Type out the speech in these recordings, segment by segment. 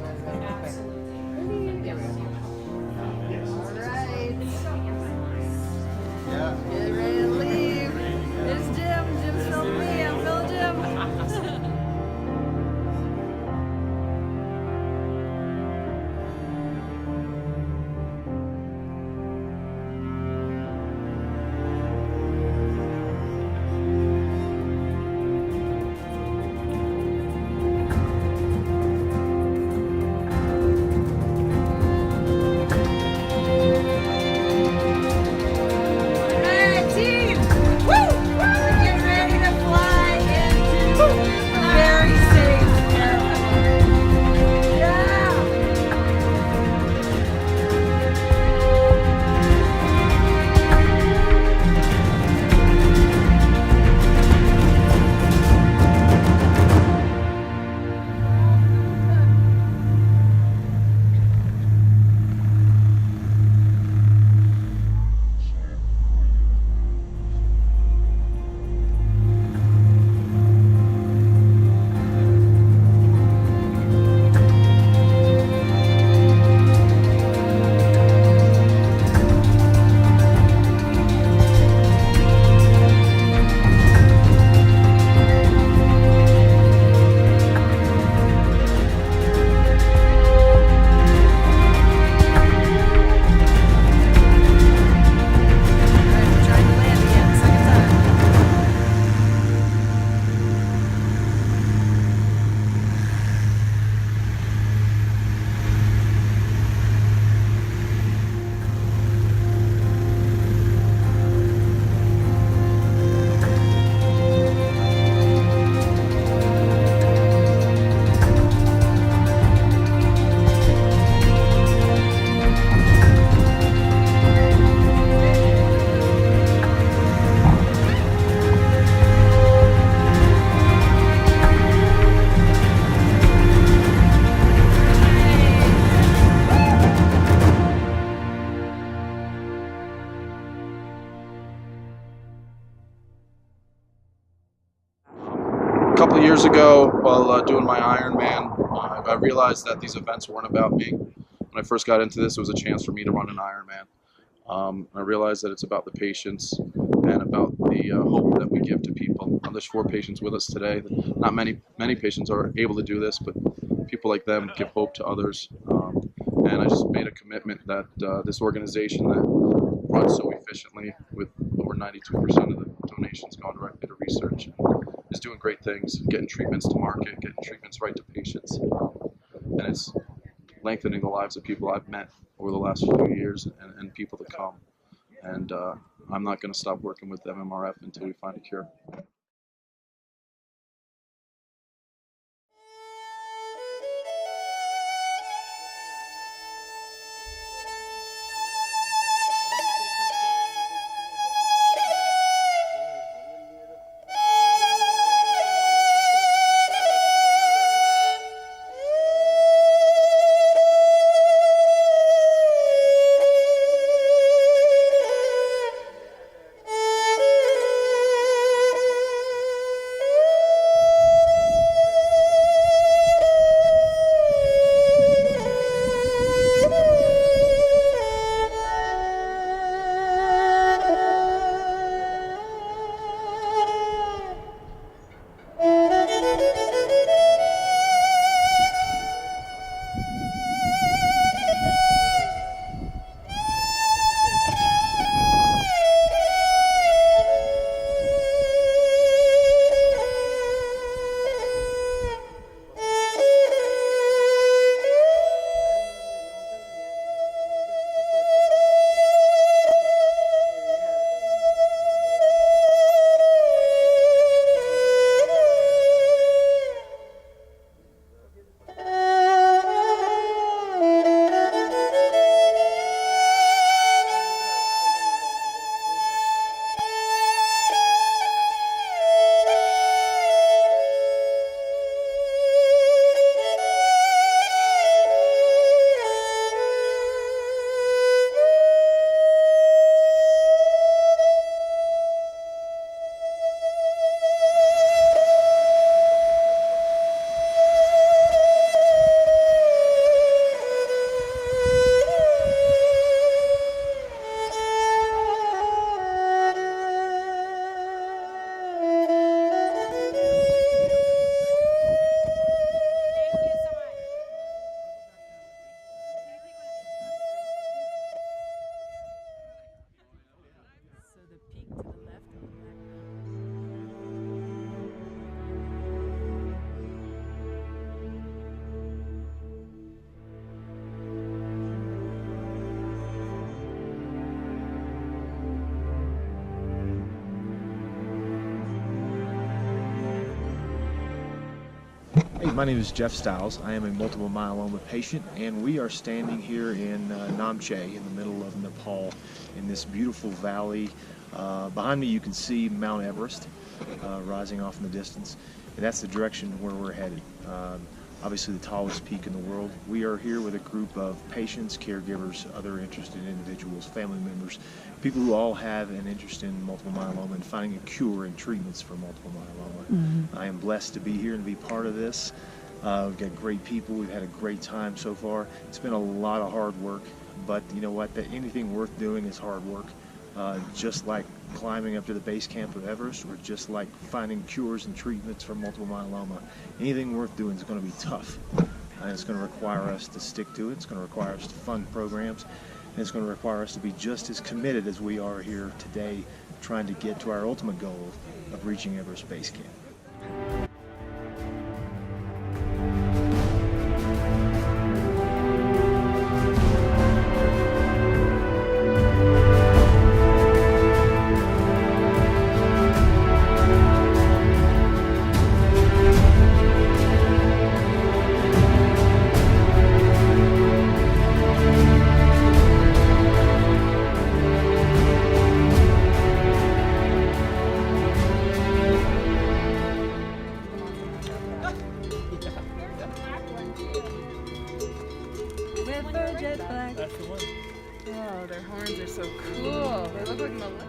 There we go. All right. Yeah. Get ready to leave. It's Jim. Jim's filming me. I'm filming Jim. Alright, team! Woo! We're getting ready to fly into a very safe airport. Yeah! Alright, we're trying to land again, second time. A couple of years ago, while doing my Ironman, I realized that these events weren't about me. When I first got into this, it was a chance for me to run an Ironman. I realized that it's about the patients and about the hope that we give to people. There's 4 patients with us today. Not many patients are able to do this, but people like them give hope to others. And I just made a commitment that this organization that runs so efficiently, with over 92% of the donations going directly to research, is doing great things, getting treatments to market, getting treatments right to patients, and it's lengthening the lives of people I've met over the last few years and people to come. And I'm not going to stop working with MMRF until we find a cure. My name is Jeff Stiles. I am a multiple myeloma patient, and we are standing here in Namche in the middle of Nepal in this beautiful valley. Behind me you can see Mount Everest rising off in the distance, and that's the direction where we're headed. Obviously the tallest peak in the world. We are here with a group of patients, caregivers, other interested individuals, family members, people who all have an interest in multiple myeloma and finding a cure and treatments for multiple myeloma. I am blessed to be here and be part of this. We've got great people. We've had a great time so far. It's been a lot of hard work, but you know what? Anything worth doing is hard work. Just like climbing up to the base camp of Everest, or just like finding cures and treatments for multiple myeloma. Anything worth doing is going to be tough, and it's going to require us to stick to it. It's going to require us to fund programs, and it's going to require us to be just as committed as we are here today, trying to get to our ultimate goal of reaching Everest Base Camp. Jet black. That's the one. Oh, their horns are so cool. They look like mollusks.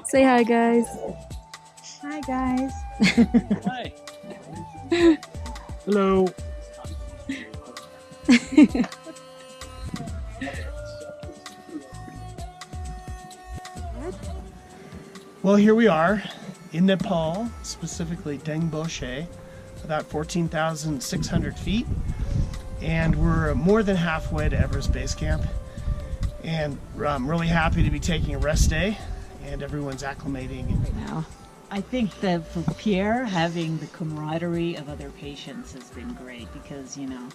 Say hi, guys. Hi, guys. Hi. Hello. Well, here we are in Nepal, specifically Dengboshe, about 14,600 feet, and we're more than halfway to Everest Base Camp. And I'm really happy to be taking a rest day, and everyone's acclimating right now. I think that for Pierre, having the camaraderie of other patients has been great because, you know,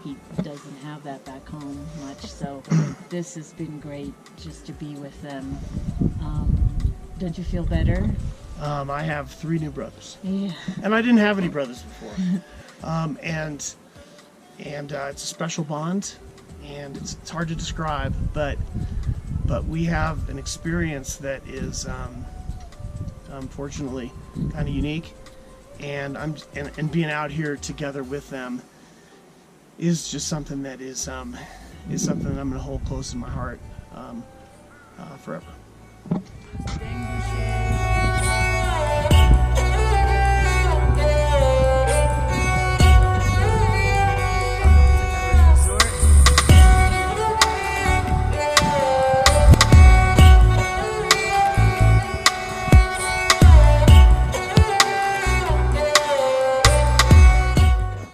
he doesn't have that back home much. So this has been great just to be with them. Don't you feel better? I have 3 new brothers, Yeah. and I didn't have any brothers before. And it's a special bond, and it's hard to describe, but we have an experience that is unfortunately kind of unique, and being out here together with them is just something that is something that I'm going to hold close in my heart forever.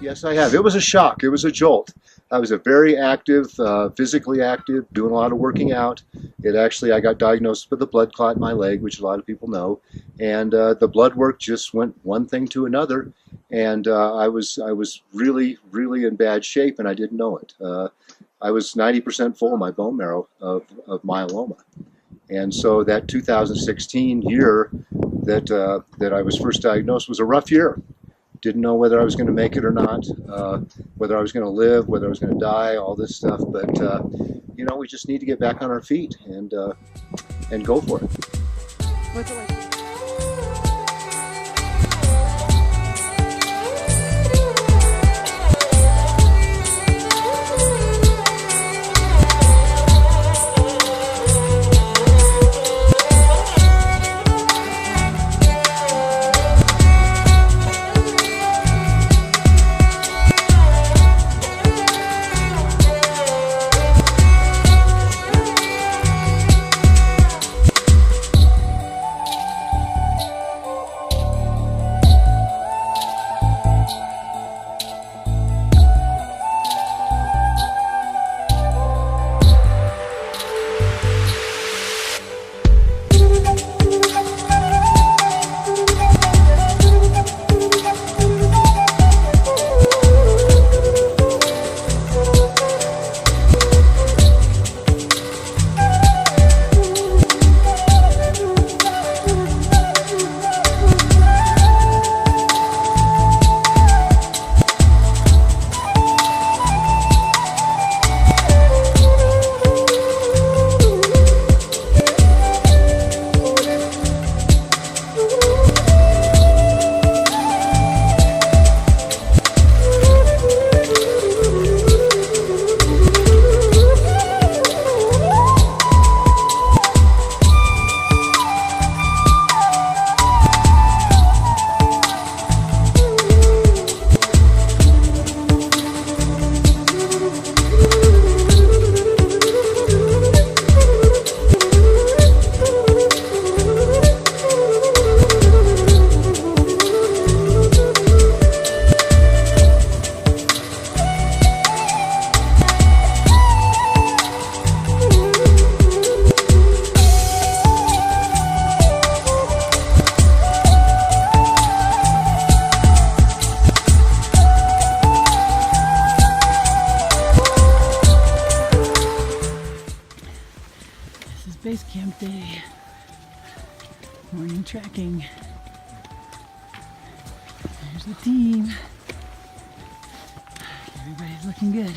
Yes, I have. It was a shock. It was a jolt. I was a very active, physically active, doing a lot of working out. I got diagnosed with a blood clot in my leg, which a lot of people know, and the blood work just went one thing to another, and I was really, really in bad shape, and I didn't know it. I was 90% full of my bone marrow of myeloma, and so that 2016 year that I was first diagnosed was a rough year. Didn't know whether I was going to make it or not, whether I was going to live, whether I was going to die, all this stuff. But you know, we just need to get back on our feet and go for it. What's it like? Base camp day. Morning tracking. There's the team. Everybody's looking good.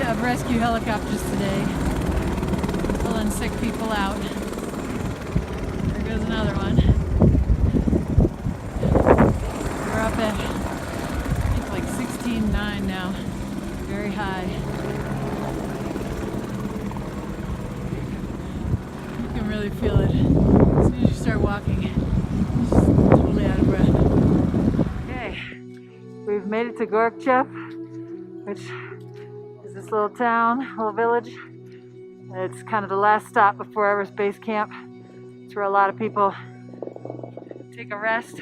of rescue helicopters today, pulling sick people out. There goes another one. We're up at, I think, like 16.9 now. Very high. You can really feel it as soon as you start walking. It's just totally out of breath. Okay, we've made it to Gorkchev, which is this little town, little village. It's kind of the last stop before Everest Base Camp. It's where a lot of people take a rest.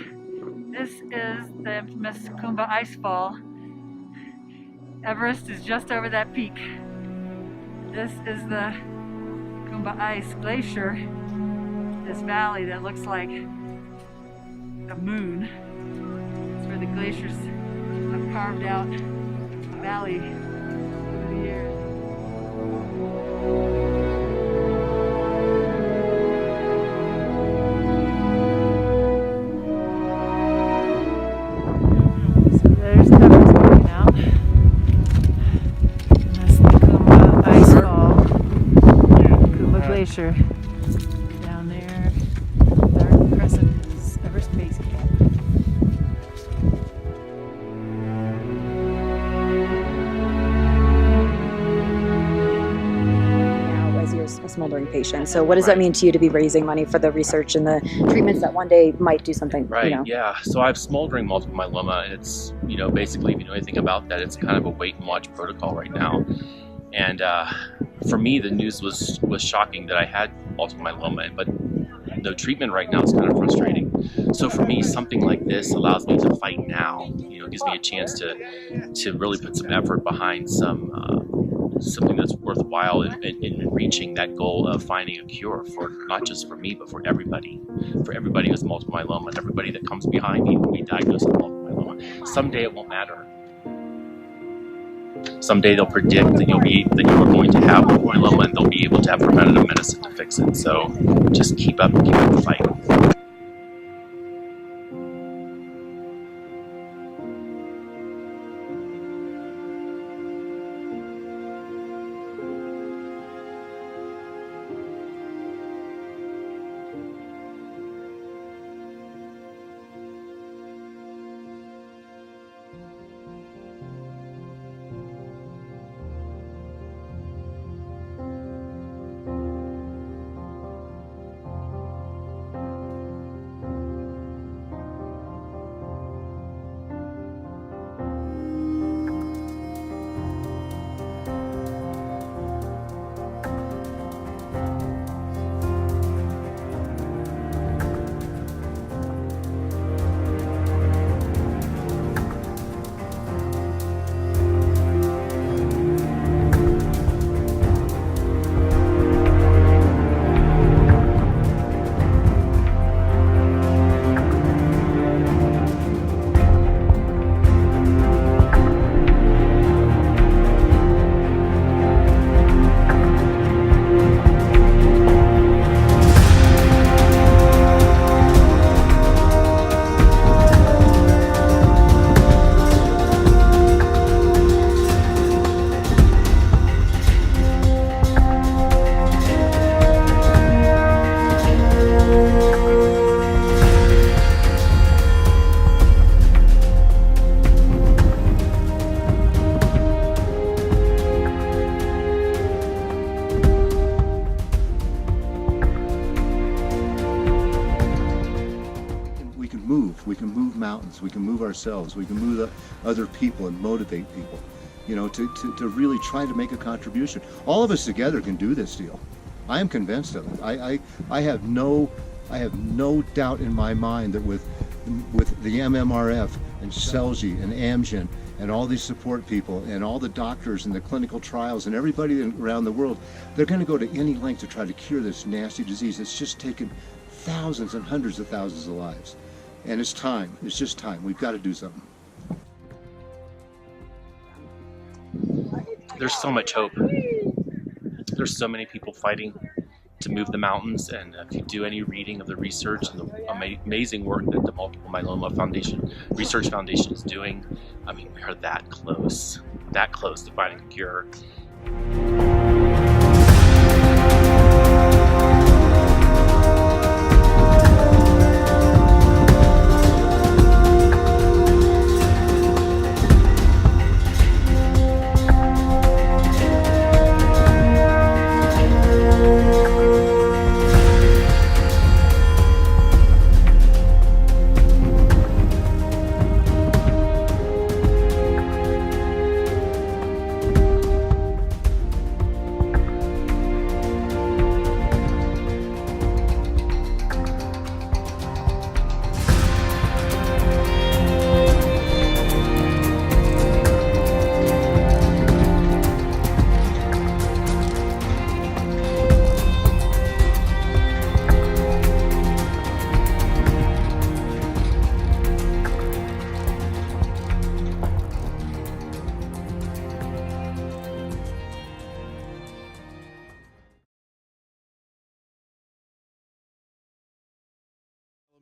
This is the infamous Kumba Ice Fall. Everest is just over that peak. This is the Kumba Ice Glacier, this valley that looks like a moon. It's where the glaciers have carved out a valley over the years. So there's Everest coming out. And that's the Kumba Ice Fall, Kumba Glacier. Down there, dark crescent is Everest Base Camp. Now, as you're a smoldering patient, so what does that mean to you to be raising money for the research and the treatments that one day might do something? Right, You know? yeah. So I have smoldering multiple myeloma, and it's, basically, if you know anything about that, it's kind of a wait and watch protocol right now. And for me, the news was shocking that I had multiple myeloma, but no treatment right now is kind of frustrating. So for me, something like this allows me to fight now. It gives me a chance to really put some effort behind something that's worthwhile in reaching that goal of finding a cure for not just for me, but for everybody who has multiple myeloma, and everybody that comes behind me when we diagnose with multiple myeloma. Someday it won't matter. Someday they'll predict that you are going to have multiple myeloma, and they'll be able to have preventative medicine to fix it. So just keep up the fight. We can move mountains, we can move ourselves, we can move other people and motivate people, to really try to make a contribution. All of us together can do this deal. I am convinced of it. I have no doubt in my mind that with the MMRF and Celgene and Amgen and all these support people and all the doctors and the clinical trials and everybody around the world, they're going to go to any length to try to cure this nasty disease. It's just taken thousands and hundreds of thousands of lives. And it's time. It's just time. We've got to do something. There's so much hope. There's so many people fighting to move the mountains, and if you do any reading of the research and the amazing work that the Multiple Myeloma Research Foundation is doing, I mean, we are that close to finding a cure.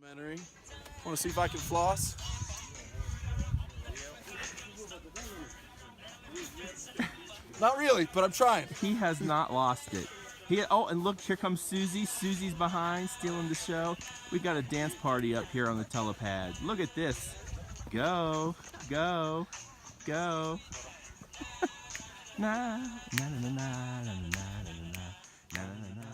Elementary. Want to see if I can floss? Not really, but I'm trying. He has not lost it. And look, here comes Susie. Susie's behind, stealing the show. We've got a dance party up here on the telepad. Look at this. Go, go, go. Na na na na na na na na na na na.